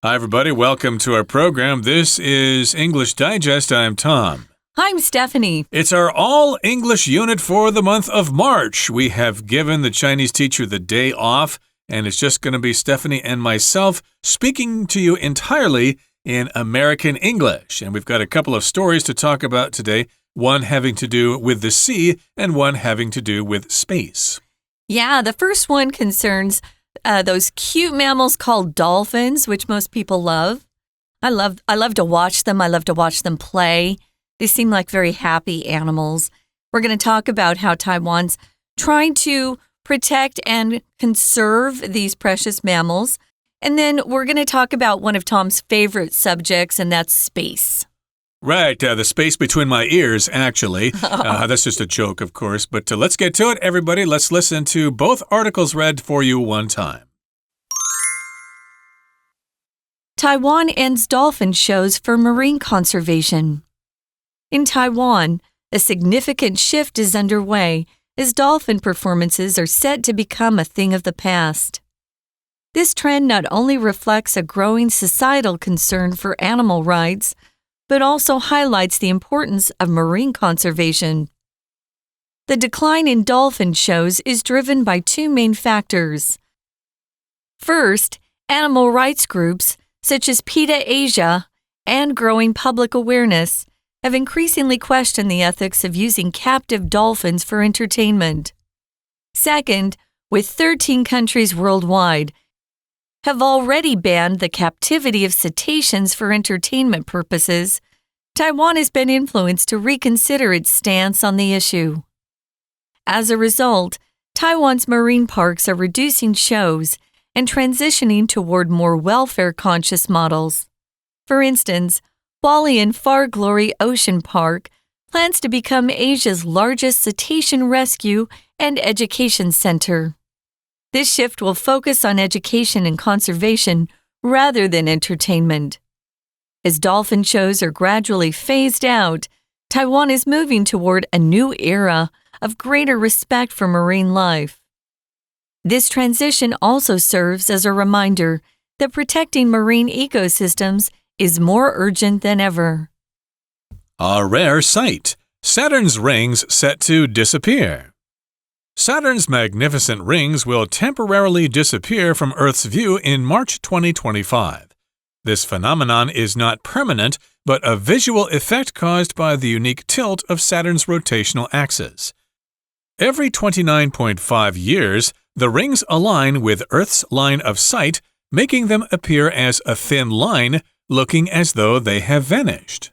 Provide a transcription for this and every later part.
Hi, everybody. Welcome to our program. This is English Digest. I'm Tom. I'm Stephanie. It's our all-English unit for the month of March. We have given the Chinese teacher the day off, and it's just going to be Stephanie and myself speaking to you entirely in American English. And we've got a couple of stories to talk about today, one having to do with the sea and one having to do with space. Yeah, the first one concerns those cute mammals called dolphins, which most people love. I love to watch them. I love to watch them play. They seem like very happy animals. We're going to talk about how Taiwan's trying to protect and conserve these precious mammals. And then we're going to talk about one of Tom's favorite subjects, and that's space. Right, the space between my ears, actually. That's just a joke, of course. But let's get to it, everybody. Let's listen to both articles read for you one time. Taiwan ends dolphin shows for marine conservation. In Taiwan, a significant shift is underway as dolphin performances are set to become a thing of the past. This trend not only reflects a growing societal concern for animal rights, but also highlights the importance of marine conservation. The decline in dolphin shows is driven by two main factors. First, animal rights groups such as PETA Asia and growing public awareness have increasingly questioned the ethics of using captive dolphins for entertainment. Second, with 13 countries worldwide, have already banned the captivity of cetaceans for entertainment purposes, Taiwan has been influenced to reconsider its stance on the issue. As a result, Taiwan's marine parks are reducing shows and transitioning toward more welfare-conscious models. For instance, Hualien Far Glory Ocean Park plans to become Asia's largest cetacean rescue and education center. This shift will focus on education and conservation rather than entertainment. As dolphin shows are gradually phased out, Taiwan is moving toward a new era of greater respect for marine life. This transition also serves as a reminder that protecting marine ecosystems is more urgent than ever. A rare sight. Saturn's rings set to disappear. Saturn's magnificent rings will temporarily disappear from Earth's view in March 2025. This phenomenon is not permanent, but a visual effect caused by the unique tilt of Saturn's rotational axis. Every 29.5 years, the rings align with Earth's line of sight, making them appear as a thin line, looking as though they have vanished.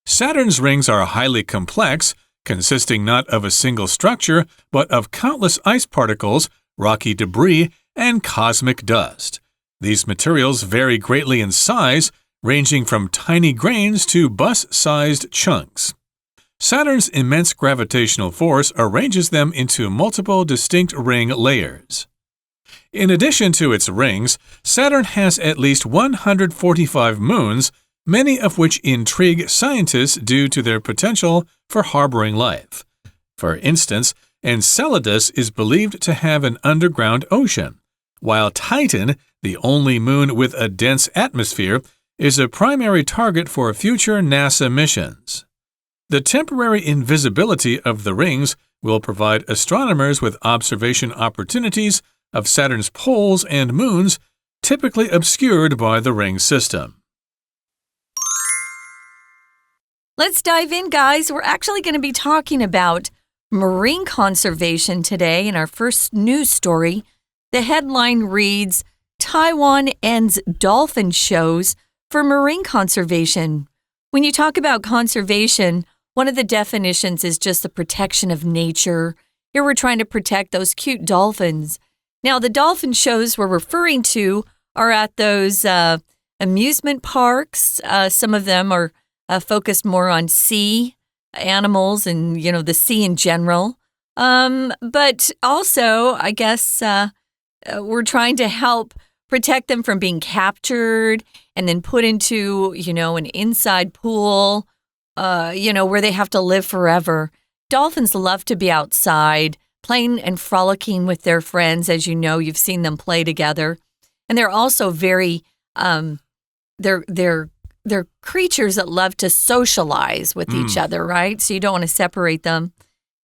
Saturn's rings are highly complex, consisting not of a single structure, but of countless ice particles, rocky debris, and cosmic dust. These materials vary greatly in size, ranging from tiny grains to bus-sized chunks. Saturn's immense gravitational force arranges them into multiple distinct ring layers. In addition to its rings, Saturn has at least 145 moons, many of which intrigue scientists due to their potential for harboring life. For instance, Enceladus is believed to have an underground ocean, while Titan, the only moon with a dense atmosphere, is a primary target for future NASA missions. The temporary invisibility of the rings will provide astronomers with observation opportunities of Saturn's poles and moons, typically obscured by the ring system. Let's dive in, guys. We're actually going to be talking about marine conservation today in our first news story. The headline reads, Taiwan ends dolphin shows for marine conservation. When you talk about conservation, one of the definitions is just the protection of nature. Here we're trying to protect those cute dolphins. Now, the dolphin shows we're referring to are at those amusement parks. Some of them are focused more on sea animals and, the sea in general. But also, I guess, we're trying to help protect them from being captured and then put into, an inside pool, where they have to live forever. Dolphins love to be outside, playing and frolicking with their friends. As you know, you've seen them play together. And they're also very they're creatures that love to socialize with each other, right? So you don't want to separate them.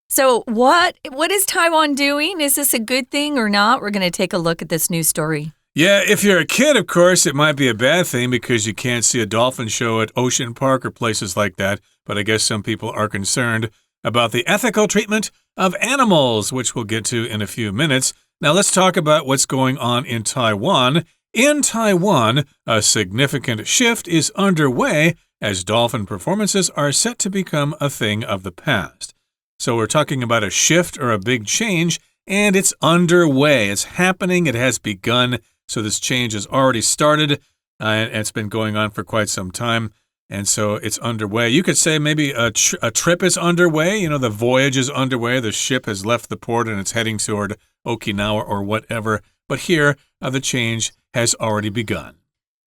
So what is Taiwan doing? Is this a good thing or not? We're going to take a look at this news story. Yeah, if you're a kid, of course, it might be a bad thing because you can't see a dolphin show at Ocean Park or places like that. But I guess some people are concerned about the ethical treatment of animals, which we'll get to in a few minutes. Now let's talk about what's going on in Taiwan. In Taiwan, a significant shift is underway as dolphin performances are set to become a thing of the past. So we're talking about a shift or a big change, and it's underway. It's happening. It has begun. So this change has already started, and it's been going on for quite some time. And so it's underway. You could say maybe a trip is underway. You know, the voyage is underway. The ship has left the port and it's heading toward Okinawa or whatever. But here, the change has already begun.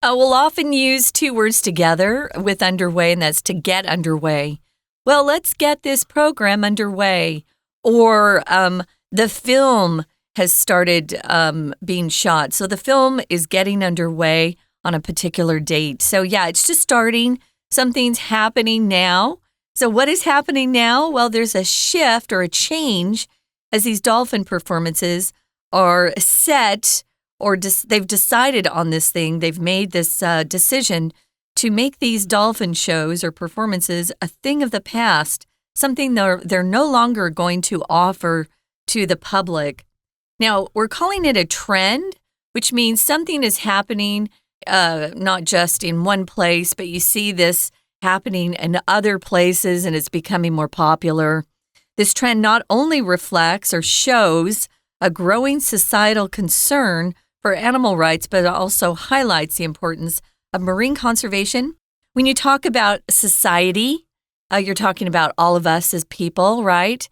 We'll often use two words together with underway, and that's to get underway. Well, let's get this program underway. Or the film has started being shot. So the film is getting underway on a particular date. So yeah, it's just starting. Something's happening now. So what is happening now? Well, there's a shift or a change as these dolphin performances are set or they've decided on this thing. They've made this decision to make these dolphin shows or performances a thing of the past, something they're no longer going to offer to the public. Now, we're calling it a trend, which means something is happening not just in one place, but you see this happening in other places and it's becoming more popular. This trend not only reflects or shows a growing societal concern for animal rights, but it also highlights the importance of marine conservation. When you talk about society, you're talking about all of us as people, right?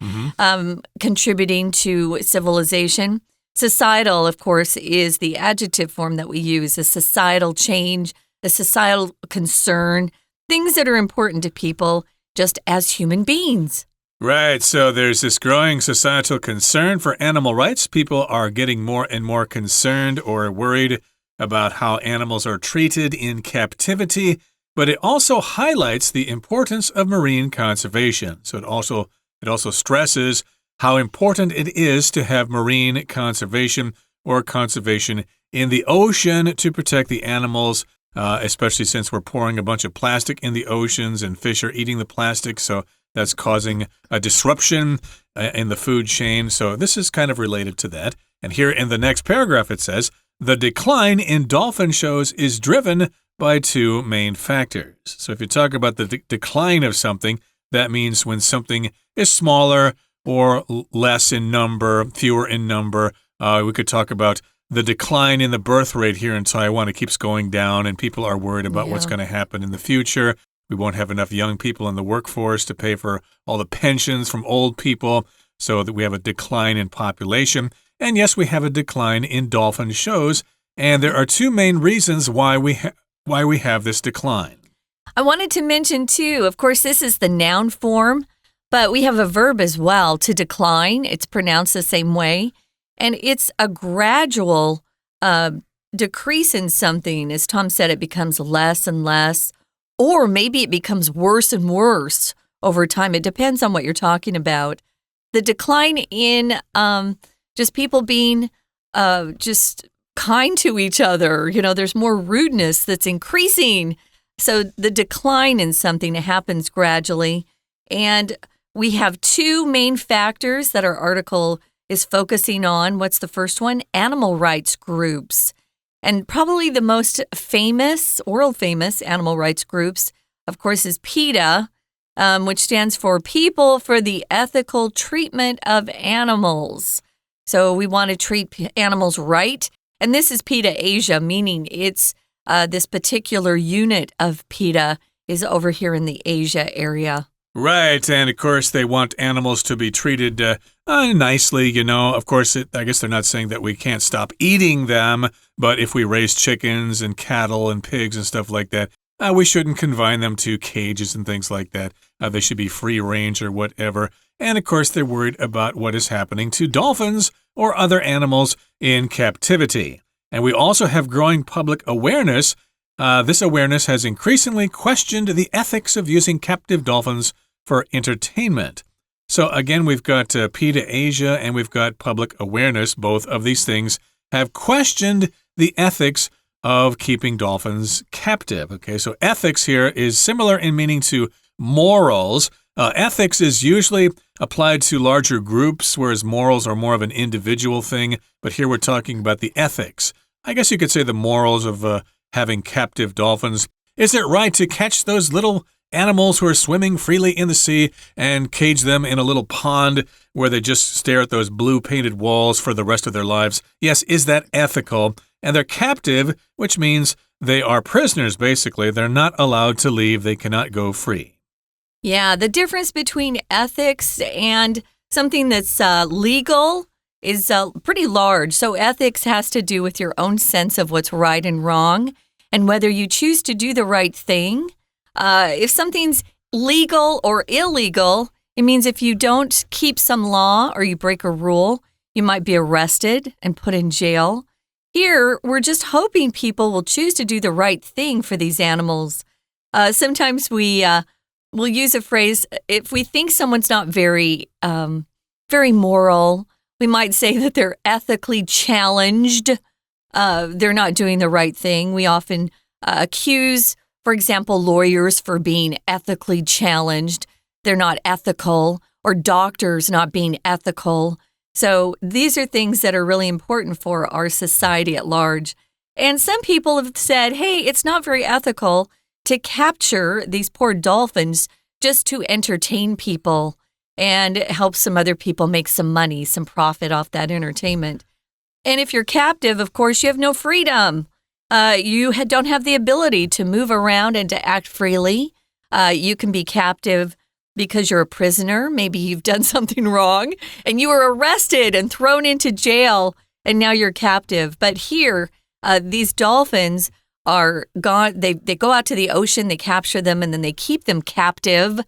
Contributing to civilization. Societal, of course, is the adjective form that we use, a societal change, a societal concern, things that are important to people just as human beings. Right, so there's this growing societal concern for animal rights. People are getting more and more concerned or worried about how animals are treated in captivity, but it also highlights the importance of marine conservation. So it also stresses how important it is to have marine conservation or conservation in the ocean to protect the animals, especially since we're pouring a bunch of plastic in the oceans and fish are eating the plastic. So that's causing a disruption in the food chain. So this is kind of related to that. And here in the next paragraph, it says, the decline in dolphin shows is driven by two main factors. So if you talk about the decline of something, that means when something is smaller or less in number, fewer in number. We could talk about the decline in the birth rate here in Taiwan. It keeps going down, and people are worried about what's going to happen in the future. We won't have enough young people in the workforce to pay for all the pensions from old people, so that we have a decline in population. And yes, we have a decline in dolphin shows, and there are two main reasons why we have this decline. I wanted to mention, too, of course, this is the noun form, but we have a verb as well, to decline. It's pronounced the same way, and it's a gradual decrease in something. As Tom said, it becomes less and less, or maybe it becomes worse and worse over time. It depends on what you're talking about. The decline in just people being just kind to each other. You know, there's more rudeness that's increasing. So the decline in something happens gradually. And we have two main factors that our article is focusing on. What's the first one? Animal rights groups. And probably the most famous, world-famous animal rights groups, of course, is PETA, which stands for People for the Ethical Treatment of Animals. So we want to treat animals right. And this is PETA Asia, meaning it's this particular unit of PETA is over here in the Asia area. Right, and of course they want animals to be treated nicely, you know. Of course, I guess they're not saying that we can't stop eating them, but if we raise chickens and cattle and pigs and stuff like that, we shouldn't confine them to cages and things like that. They should be free range or whatever. And of course, they're worried about what is happening to dolphins or other animals in captivity. And we also have growing public awareness This awareness has increasingly questioned the ethics of using captive dolphins for entertainment. So again, we've got PETA Asia and we've got public awareness. Both of these things have questioned the ethics of keeping dolphins captive. Okay, so ethics here is similar in meaning to morals. Ethics is usually applied to larger groups, whereas morals are more of an individual thing. But here we're talking about the ethics. I guess you could say the morals of having captive dolphins. Is it right to catch those little animals who are swimming freely in the sea and cage them in a little pond where they just stare at those blue painted walls for the rest of their lives? Yes, is that ethical? And they're captive, which means they are prisoners, basically. They're not allowed to leave. They cannot go free. Yeah, the difference between ethics and something that's legal is pretty large. So ethics has to do with your own sense of what's right and wrong and whether you choose to do the right thing. If something's legal or illegal, it means if you don't keep some law or you break a rule, you might be arrested and put in jail. Here, we're just hoping people will choose to do the right thing for these animals. Sometimes we'll use a phrase, if we think someone's not very moral, we might say that they're ethically challenged. They're not doing the right thing. We often accuse, for example, lawyers for being ethically challenged. They're not ethical, or doctors not being ethical. So these are things that are really important for our society at large. And some people have said, hey, it's not very ethical to capture these poor dolphins just to entertain people and help some other people make some money, some profit off that entertainment. And if you're captive, of course, you have no freedom. You don't have the ability to move around and to act freely. You can be captive because you're a prisoner. Maybe you've done something wrong and you were arrested and thrown into jail and now you're captive. But here, these dolphins are gone. They go out to the ocean, they capture them, and then they keep them captive.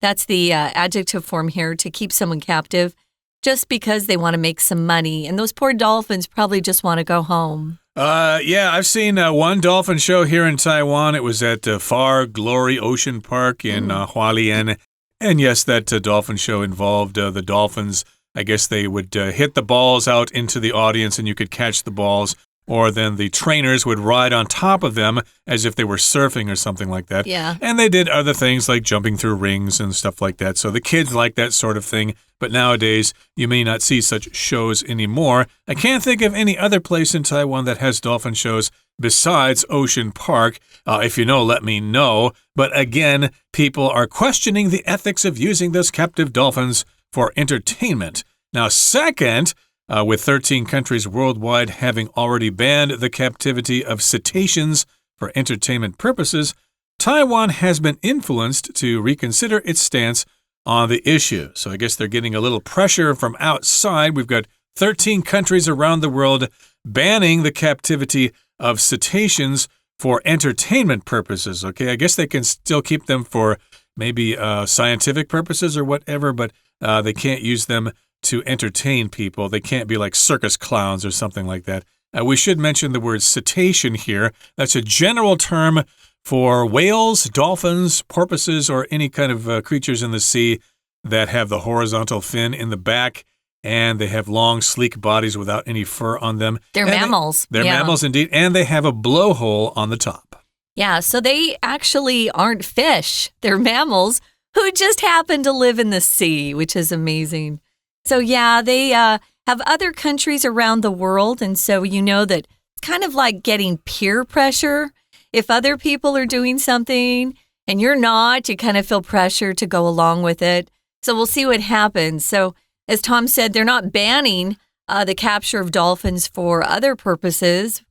That's the adjective form here, to keep someone captive, just because they want to make some money. And those poor dolphins probably just want to go home. Yeah, I've seen one dolphin show here in Taiwan. It was at Far Glory Ocean Park in Hualien. And yes, that dolphin show involved the dolphins. I guess they would hit the balls out into the audience and you could catch the balls. Or then the trainers would ride on top of them as if they were surfing or something like that. Yeah. And they did other things like jumping through rings and stuff like that. So the kids like that sort of thing. But nowadays, you may not see such shows anymore. I can't think of any other place in Taiwan that has dolphin shows besides Ocean Park. If you know, let me know. But again, people are questioning the ethics of using those captive dolphins for entertainment. Now, second, with 13 countries worldwide having already banned the captivity of cetaceans for entertainment purposes, Taiwan has been influenced to reconsider its stance on the issue. So I guess they're getting a little pressure from outside. We've got 13 countries around the world banning the captivity of cetaceans for entertainment purposes. Okay, I guess they can still keep them for maybe scientific purposes or whatever, but they can't use them to entertain people. They can't be like circus clowns or something like that. We should mention the word cetacean here. That's a general term for whales, dolphins, porpoises, or any kind of creatures in the sea that have the horizontal fin in the back and they have long, sleek bodies without any fur on them. They're mammals. They're mammals indeed, and they have a blowhole on the top. Yeah, so they actually aren't fish. They're mammals who just happen to live in the sea, which is amazing. So yeah, they have other countries around the world, and so you know that it's kind of like getting peer pressure. If other people are doing something and you're not, you kind of feel pressure to go along with it. So we'll see what happens. So as Tom said, they're not banning the capture of dolphins for other purposes.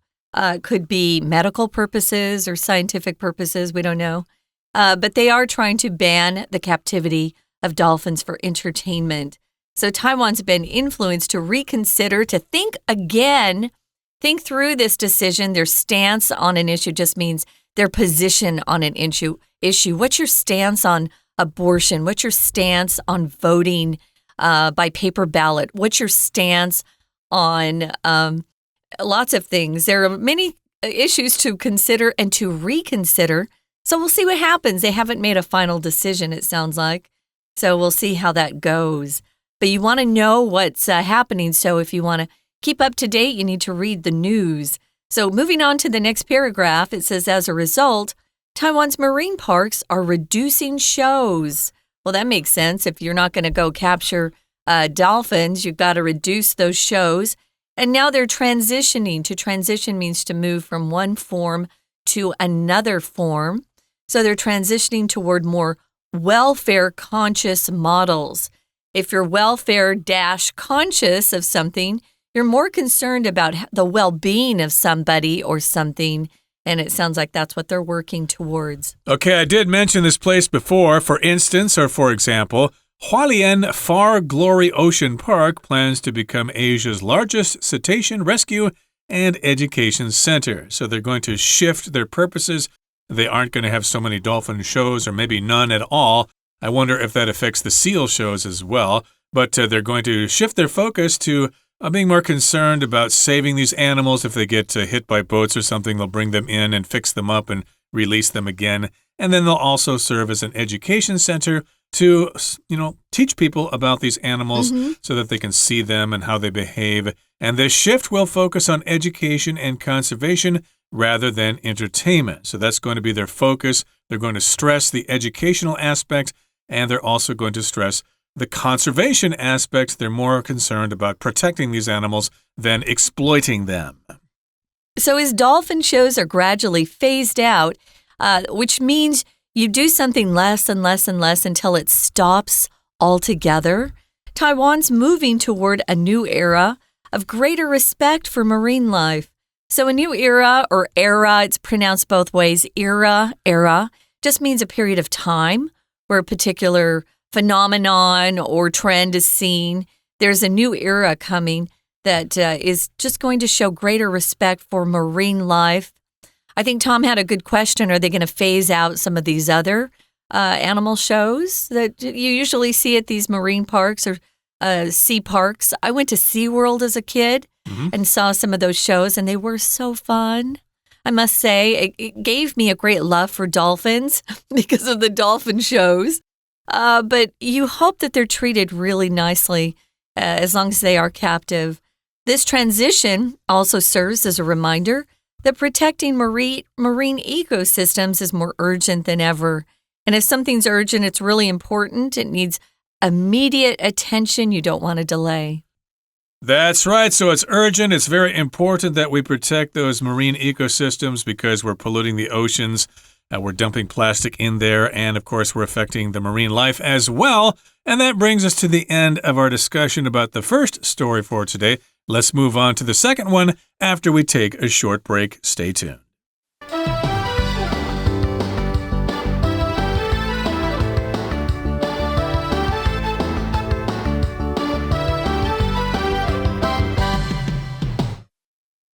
Could be medical purposes or scientific purposes, we don't know. But they are trying to ban the captivity of dolphins for entertainment. So Taiwan's been influenced to reconsider, to think again, think through this decision. Their stance on an issue just means their position on an issue. What's your stance on abortion? What's your stance on voting by paper ballot? What's your stance on lots of things? There are many issues to consider and to reconsider. So we'll see what happens. They haven't made a final decision, it sounds like. So we'll see how that goes. But you want to know what's happening. So if you want to keep up to date, you need to read the news. So moving on to the next paragraph, it says, as a result, Taiwan's marine parks are reducing shows. Well, that makes sense. If you're not going to go capture dolphins, you've got to reduce those shows. And now they're transitioning. To transition means to move from one form to another form. So they're transitioning toward more welfare-conscious models. If you're welfare-conscious of something, you're more concerned about the well-being of somebody or something. And it sounds like that's what they're working towards. Okay, I did mention this place before. For instance, or for example, Hualien Far Glory Ocean Park plans to become Asia's largest cetacean rescue and education center. So they're going to shift their purposes. They aren't going to have so many dolphin shows, or maybe none at all. I wonder if that affects the seal shows as well. But they're going to shift their focus to being more concerned about saving these animals. If they get hit by boats or something, they'll bring them in and fix them up and release them again. And then they'll also serve as an education center to, teach people about these animals so that they can see them and how they behave. And this shift will focus on education and conservation rather than entertainment. So that's going to be their focus. They're going to stress the educational aspect, and they're also going to stress the conservation aspect. They're more concerned about protecting these animals than exploiting them. So as dolphin shows are gradually phased out, which means you do something less and less and less until it stops altogether, Taiwan's moving toward a new era of greater respect for marine life. So a new era, or era, it's pronounced both ways. Era just means a period of time where a particular phenomenon or trend is seen. There's a new era coming that is just going to show greater respect for marine life. I think Tom had a good question. Are they going to phase out some of these other animal shows that you usually see at these marine parks or sea parks? I went to SeaWorld as a kid and saw some of those shows, and they were so fun. I must say, it gave me a great love for dolphins because of the dolphin shows. But you hope that they're treated really nicely as long as they are captive. This transition also serves as a reminder that protecting marine ecosystems is more urgent than ever. And if something's urgent, it's really important. It needs immediate attention. You don't want to delay. That's right. So it's urgent. It's very important that we protect those marine ecosystems because we're polluting the oceans. We're dumping plastic in there, and of course, we're affecting the marine life as well. And that brings us to the end of our discussion about the first story for today. Let's move on to the second one after we take a short break. Stay tuned.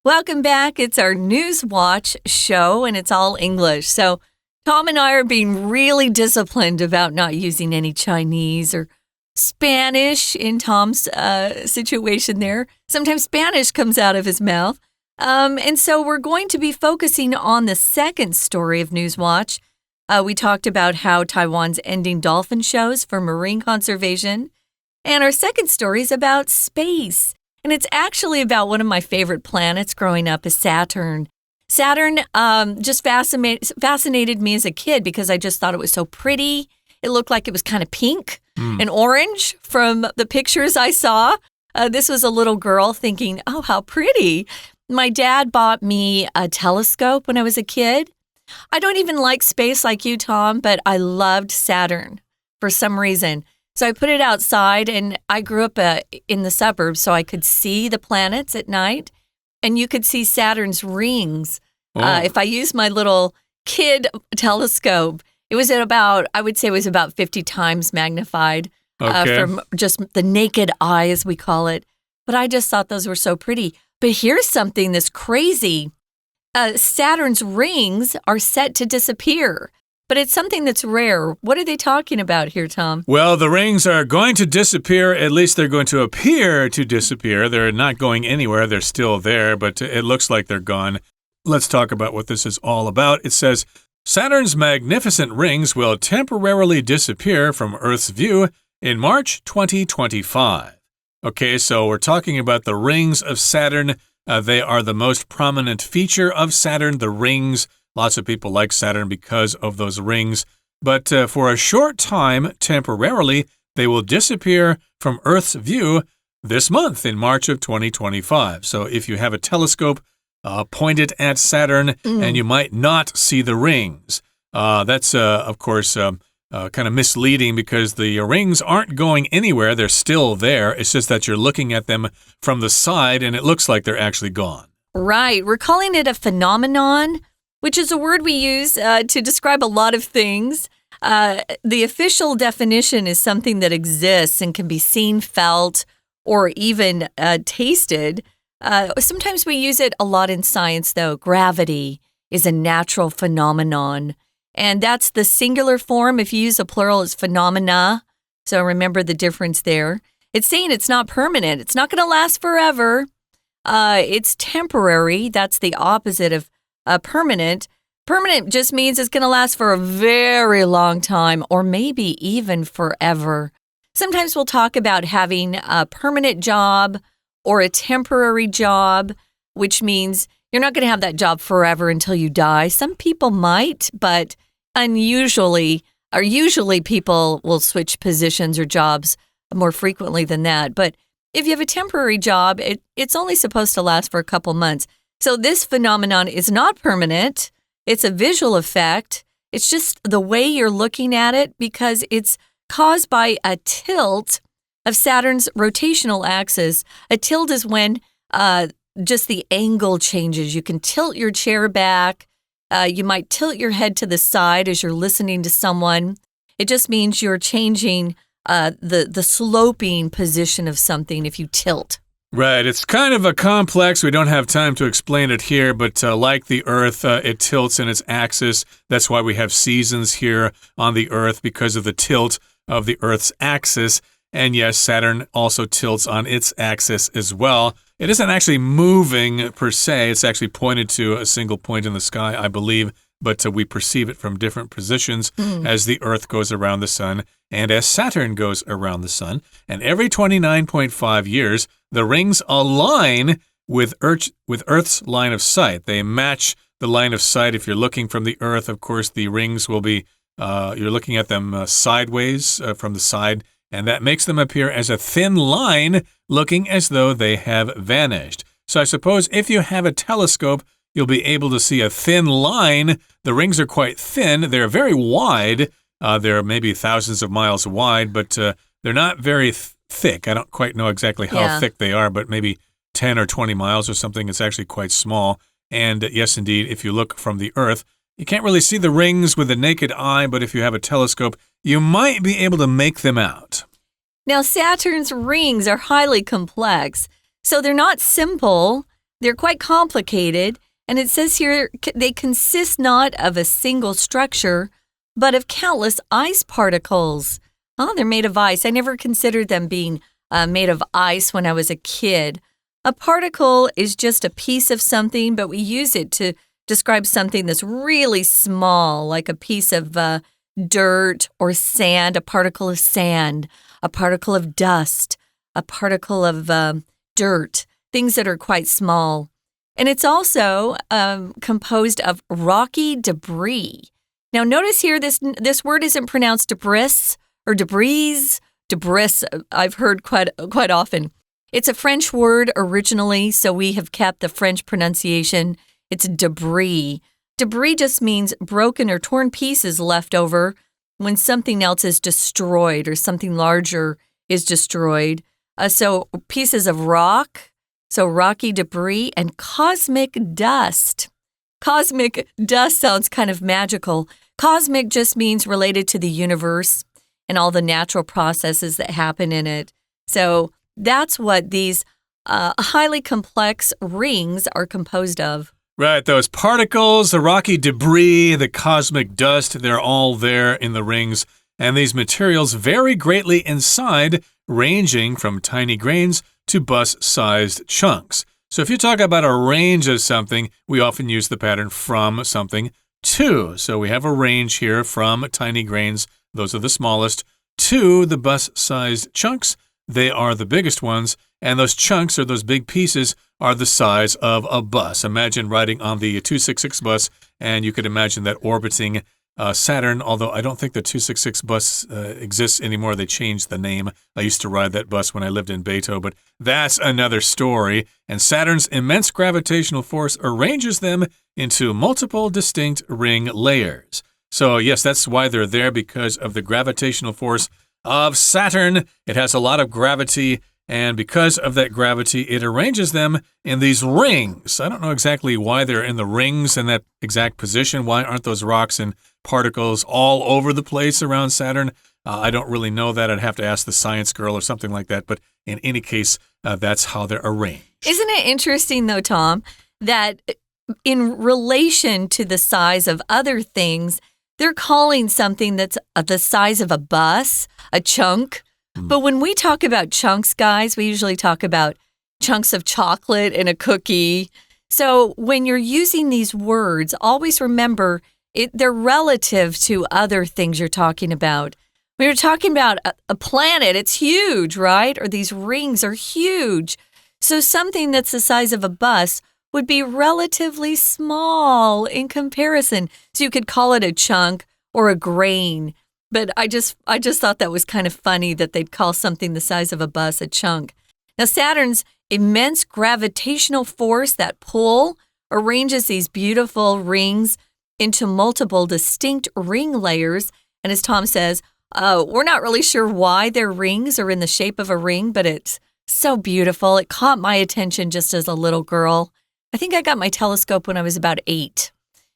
Welcome back. It's our News Watch show, and it's all English. So Tom and I are being really disciplined about not using any Chinese or Spanish in Tom's situation there. Sometimes Spanish comes out of his mouth. And so we're going to be focusing on the second story of News Watch. We talked about how Taiwan's ending dolphin shows for marine conservation. And our second story is about space. And it's actually about one of my favorite planets growing up is Saturn. Saturn just fascinated me as a kid because I just thought it was so pretty. It looked like it was kind of pink and orange from the pictures I saw. This was a little girl thinking, oh, how pretty. My dad bought me a telescope when I was a kid. I don't even like space like you, Tom, but I loved Saturn for some reason. So I put it outside, and I grew up in the suburbs, so I could see the planets at night, and you could see Saturn's rings. If I used my little kid telescope, it was I would say it was about 50 times magnified from just the naked eye, as we call it. But I just thought those were so pretty. But here's something that's crazy. Saturn's rings are set to disappear. But it's something that's rare. What are they talking about here, Tom? Well, the rings are going to disappear. At least they're going to appear to disappear. They're not going anywhere. They're still there, but it looks like they're gone. Let's talk about what this is all about. It says, Saturn's magnificent rings will temporarily disappear from Earth's view in March 2025. Okay, so we're talking about the rings of Saturn. They are the most prominent feature of Saturn, the rings. Lots of people like Saturn because of those rings. But for a short time, temporarily, they will disappear from Earth's view this month in March of 2025. So if you have a telescope, point it at Saturn, and you might not see the rings. That's, of course, kind of misleading because the rings aren't going anywhere. They're still there. It's just that you're looking at them from the side, and it looks like they're actually gone. Right. We're calling it a phenomenon, which is a word we use to describe a lot of things. The official definition is something that exists and can be seen, felt, or even tasted. Sometimes we use it a lot in science, though. Gravity is a natural phenomenon. And that's the singular form. If you use a plural, it's phenomena. So remember the difference there. It's saying it's not permanent. It's not going to last forever. It's temporary. That's the opposite of permanent. Permanent just means it's going to last for a very long time or maybe even forever. Sometimes we'll talk about having a permanent job or a temporary job, which means you're not going to have that job forever until you die. Some people might, but usually people will switch positions or jobs more frequently than that. But if you have a temporary job, it's only supposed to last for a couple months. So this phenomenon is not permanent. It's a visual effect. It's just the way you're looking at it because it's caused by a tilt of Saturn's rotational axis. A tilt is when just the angle changes. You can tilt your chair back. You might tilt your head to the side as you're listening to someone. It just means you're changing the sloping position of something if you tilt. Right. It's kind of a complex. We don't have time to explain it here, but like the Earth, it tilts in its axis. That's why we have seasons here on the Earth because of the tilt of the Earth's axis. And yes, Saturn also tilts on its axis as well. It isn't actually moving per se. It's actually pointed to a single point in the sky, I believe, but we perceive it from different positions as the Earth goes around the sun and as Saturn goes around the sun. And every 29.5 years, the rings align with Earth's line of sight. They match the line of sight. If you're looking from the Earth, of course, the rings will be, you're looking at them sideways from the side, and that makes them appear as a thin line, looking as though they have vanished. So I suppose if you have a telescope, you'll be able to see a thin line. The rings are quite thin. They're very wide. They're maybe thousands of miles wide, but they're not very thick. I don't quite know exactly how thick they are, but maybe 10 or 20 miles or something. It's actually quite small. And yes, indeed, if you look from the Earth, you can't really see the rings with the naked eye, but if you have a telescope, you might be able to make them out. Now, Saturn's rings are highly complex, so they're not simple. They're quite complicated. And it says here they consist not of a single structure, but of countless ice particles. Oh, they're made of ice. I never considered them being made of ice when I was a kid. A particle is just a piece of something, but we use it to describe something that's really small, like a piece of dirt or sand, a particle of sand, a particle of dust, a particle of dirt, things that are quite small. And it's also composed of rocky debris. Now, notice here, this word isn't pronounced debris or debris. Debris, I've heard quite often. It's a French word originally, so we have kept the French pronunciation. It's debris. Debris just means broken or torn pieces left over when something else is destroyed or something larger is destroyed. So pieces of rock, so rocky debris, and cosmic dust. Cosmic dust sounds kind of magical. Cosmic just means related to the universe and all the natural processes that happen in it. So that's what these highly complex rings are composed of. Right, those particles, the rocky debris, the cosmic dust, they're all there in the rings. And these materials vary greatly in size, ranging from tiny grains to bus-sized chunks. So if you talk about a range of something, we often use the pattern from something to. So we have a range here from tiny grains, those are the smallest, to the bus-sized chunks. They are the biggest ones, and those chunks or those big pieces are the size of a bus. Imagine riding on the 266 bus, and you could imagine that orbiting Saturn, although I don't think the 266 bus exists anymore. They changed the name. I used to ride that bus when I lived in Beto, but that's another story. And Saturn's immense gravitational force arranges them into multiple distinct ring layers. So yes, that's why they're there, because of the gravitational force of Saturn. It has a lot of gravity, and because of that gravity, it arranges them in these rings. I don't know exactly why they're in the rings in that exact position. Why aren't those rocks and particles all over the place around Saturn? I don't really know that. I'd have to ask the science girl or something like that. But in any case, that's how they're arranged. Isn't it interesting, though, Tom, that in relation to the size of other things, they're calling something that's the size of a bus a chunk. But when we talk about chunks, guys, we usually talk about chunks of chocolate in a cookie. So when you're using these words, always remember they're relative to other things you're talking about. When you're talking about a planet, it's huge, right? Or these rings are huge. So something that's the size of a bus would be relatively small in comparison. So you could call it a chunk or a grain. But I just thought that was kind of funny that they'd call something the size of a bus a chunk. Now, Saturn's immense gravitational force, that pull, arranges these beautiful rings into multiple distinct ring layers. And as Tom says, we're not really sure why their rings are in the shape of a ring, but it's so beautiful. It caught my attention just as a little girl. I think I got my telescope when I was about 8.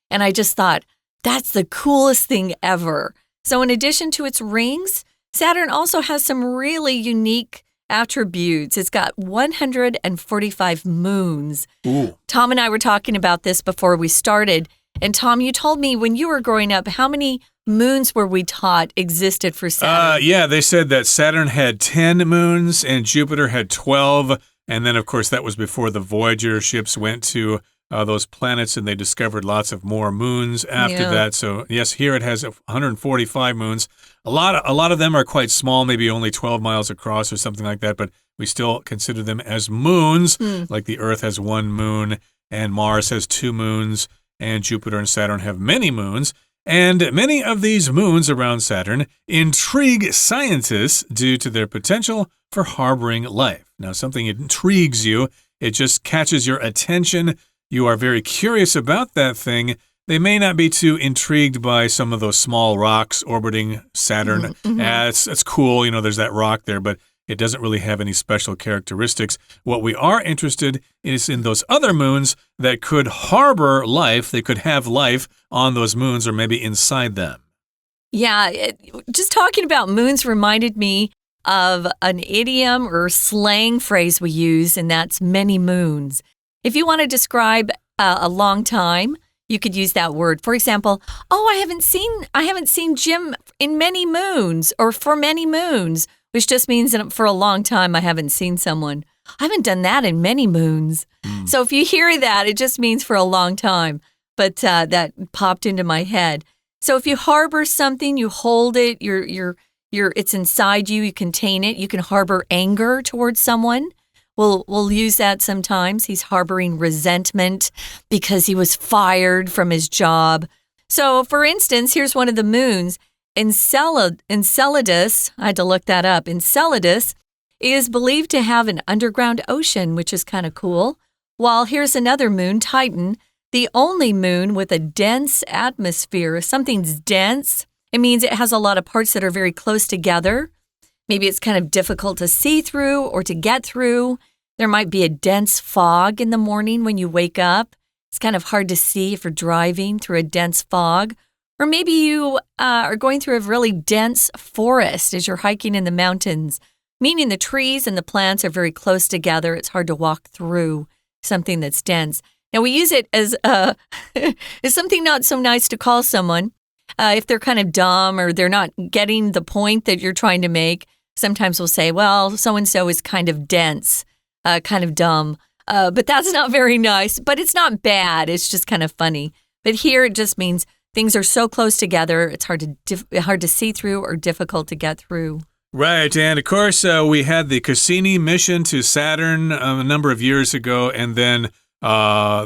And I just thought, that's the coolest thing ever. So in addition to its rings, Saturn also has some really unique attributes. It's got 145 moons. Ooh. Tom and I were talking about this before we started. And Tom, you told me when you were growing up, how many moons were we taught existed for Saturn? Yeah, they said that Saturn had 10 moons and Jupiter had 12. And then, of course, that was before the Voyager ships went to those planets, and they discovered lots of more moons after that. So yes, here it has 145 moons. A lot of them are quite small, maybe only 12 miles across or something like that, but we still consider them as moons. Like the Earth has 1 moon, and Mars has 2 moons, and Jupiter and Saturn have many moons. And many of these moons around Saturn intrigue scientists due to their potential for harboring life. Now, something intrigues you, it just catches your attention. You are very curious about that thing. They may not be too intrigued by some of those small rocks orbiting Saturn. It's cool, you know, there's that rock there, but it doesn't really have any special characteristics. What we are interested in is in those other moons that could harbor life. They could have life on those moons or maybe inside them. Yeah, just talking about moons reminded me of an idiom or slang phrase we use, and that's many moons. If you want to describe a long time, you could use that word. For example, I haven't seen Jim in many moons, or for many moons, which just means that for a long time I haven't seen someone. I haven't done that in many moons. So if you hear that, it just means for a long time. But that popped into my head. So if you harbor something, you hold it, it's inside you, you contain it. You can harbor anger towards someone. We'll use that sometimes. He's harboring resentment because he was fired from his job. So, for instance, here's one of the moons. Enceladus, I had to look that up. Enceladus is believed to have an underground ocean, which is kind of cool. While here's another moon, Titan, the only moon with a dense atmosphere. If something's dense, it means it has a lot of parts that are very close together. Maybe it's kind of difficult to see through or to get through. There might be a dense fog in the morning when you wake up. It's kind of hard to see if you're driving through a dense fog. Or maybe you are going through a really dense forest as you're hiking in the mountains, meaning the trees and the plants are very close together. It's hard to walk through something that's dense. Now, we use it as something not so nice to call someone. If they're kind of dumb or they're not getting the point that you're trying to make, sometimes we'll say, well, so-and-so is kind of dense, kind of dumb. but that's not very nice. But it's not bad. It's just kind of funny. But here it just means things are so close together, it's hard to see through or difficult to get through. Right, and of course, we had the Cassini mission to Saturn a number of years ago, and then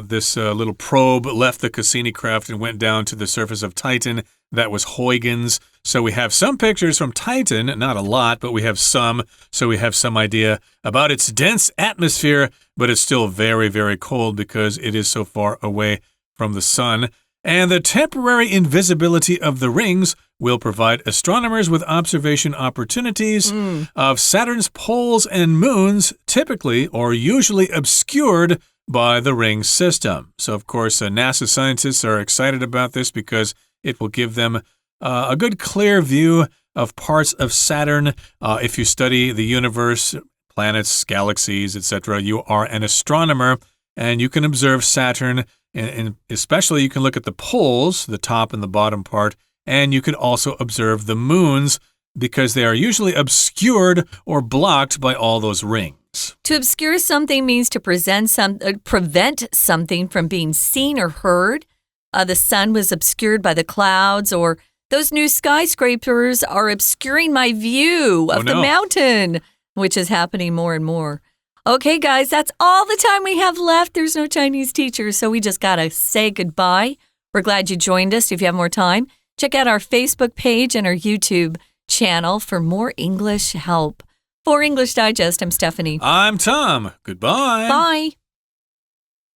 this little probe left the Cassini craft and went down to the surface of Titan. That was Huygens. So we have some pictures from Titan, not a lot, but we have some. So we have some idea about its dense atmosphere, but it's still very, very cold because it is so far away from the sun. And the temporary invisibility of the rings will provide astronomers with observation opportunities of Saturn's poles and moons, typically or usually obscured by the ring system. So, of course, NASA scientists are excited about this because it will give them a good, clear view of parts of Saturn. If you study the universe, planets, galaxies, etc., you are an astronomer, and you can observe Saturn. And especially you can look at the poles, the top and the bottom part, and you can also observe the moons because they are usually obscured or blocked by all those rings. To obscure something means to prevent something from being seen or heard. The sun was obscured by the clouds, or those new skyscrapers are obscuring my view of the mountain, which is happening more and more. Okay, guys, that's all the time we have left. There's no Chinese teacher, so we just got to say goodbye. We're glad you joined us. If you have more time, check out our Facebook page and our YouTube channel for more English help. For English Digest, I'm Stephanie. I'm Tom. Goodbye. Bye.